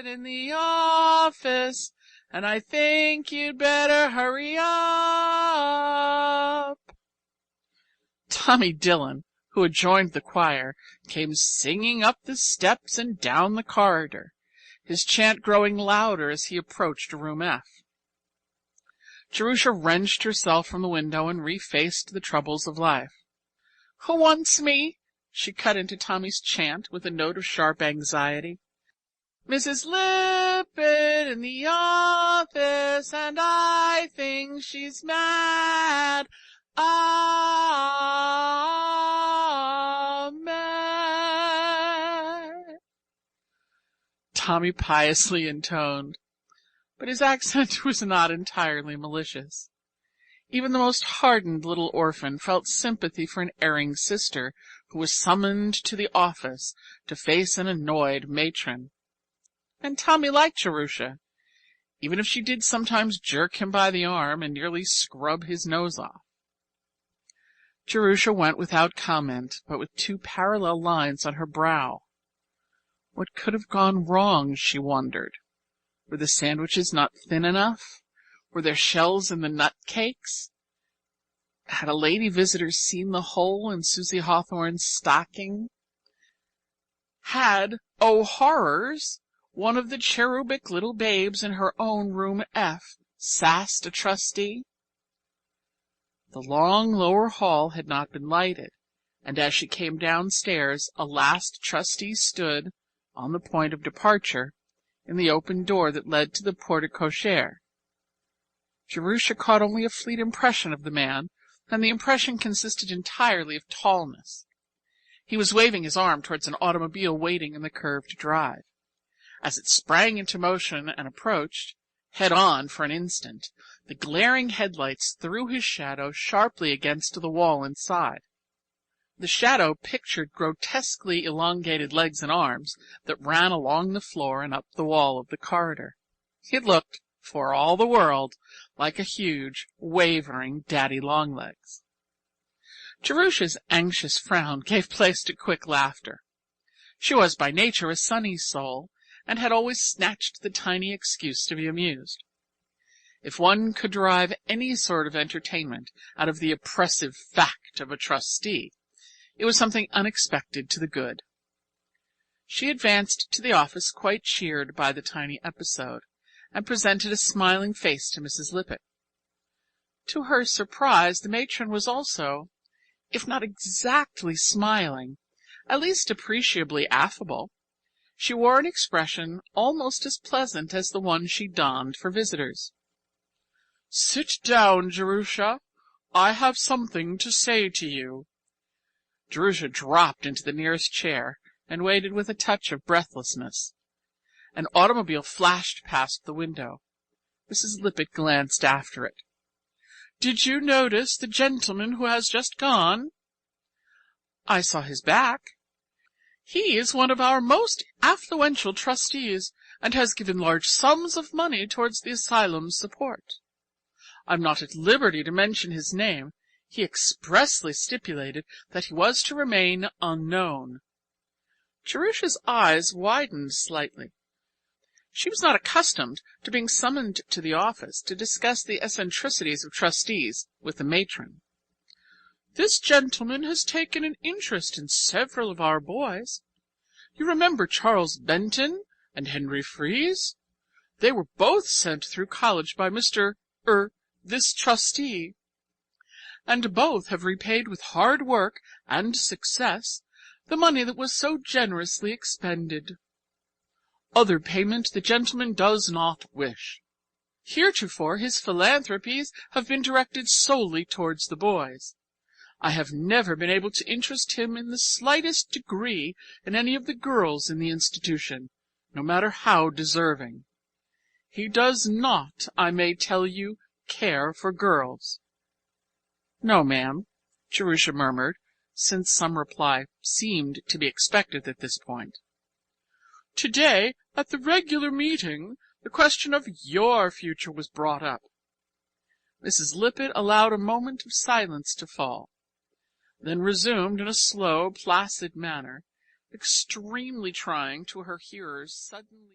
Lippett in the office, and I think you'd better hurry up. Tommy Dillon, who had joined the choir, came singing up the steps and down the corridor, his chant growing louder as he approached room F. Jerusha wrenched herself from the window and refaced the troubles of life. "Who wants me?" she cut into Tommy's chant with a note of sharp anxiety. "Mrs. Lippett in the office, and I think she's mad. Amen." Tommy piously intoned, but his accent was not entirely malicious. Even the most hardened little orphan felt sympathy for an erring sister who was summoned to the office to face an annoyed matron. And Tommy liked Jerusha, even if she did sometimes jerk him by the arm and nearly scrub his nose off. Jerusha went without comment, but with 2 parallel lines on her brow. What could have gone wrong, she wondered. Were the sandwiches not thin enough? Were there shells in the nut cakes? Had a lady visitor seen the hole in Susie Hawthorne's stocking? Had, oh horrors, one of the cherubic little babes in her own room F sassed a trustee? The long lower hall had not been lighted, and as she came downstairs, a last trustee stood, on the point of departure, in the open door that led to the porte cochere. Jerusha caught only a fleet impression of the man, and the impression consisted entirely of tallness. He was waving his arm towards an automobile waiting in the curved drive. As it sprang into motion and approached, head-on for an instant, the glaring headlights threw his shadow sharply against the wall inside. The shadow pictured grotesquely elongated legs and arms that ran along the floor and up the wall of the corridor. It looked, for all the world, like a huge, wavering daddy-long-legs. Jerusha's anxious frown gave place to quick laughter. She was by nature a sunny soul, and had always snatched the tiny excuse to be amused. If one could derive any sort of entertainment out of the oppressive fact of a trustee, it was something unexpected to the good. She advanced to the office quite cheered by the tiny episode, and presented a smiling face to Mrs. Lippett. To her surprise, the matron was also, if not exactly smiling, at least appreciably affable. She wore an expression almost as pleasant as the one she donned for visitors. "Sit down, Jerusha. I have something to say to you." Jerusha dropped into the nearest chair and waited with a touch of breathlessness. An automobile flashed past the window. Mrs. Lippett glanced after it. "Did you notice the gentleman who has just gone?" "I saw his back." "He is one of our most affluential trustees, and has given large sums of money towards the asylum's support. I'm not at liberty to mention his name. He expressly stipulated that he was to remain unknown." Jerusha's eyes widened slightly. She was not accustomed to being summoned to the office to discuss the eccentricities of trustees with the matron. "This gentleman has taken an interest in several of our boys. You remember Charles Benton and Henry Fries? They were both sent through college by this trustee, and both have repaid with hard work and success the money that was so generously expended. Other payment the gentleman does not wish. Heretofore his philanthropies have been directed solely towards the boys. I have never been able to interest him in the slightest degree in any of the girls in the institution, no matter how deserving. He does not, I may tell you, care for girls." "No, ma'am," Jerusha murmured, since some reply seemed to be expected at this point. "Today, at the regular meeting, the question of your future was brought up." Mrs. Lippett allowed a moment of silence to fall, then resumed in a slow, placid manner, extremely trying to her hearers' suddenly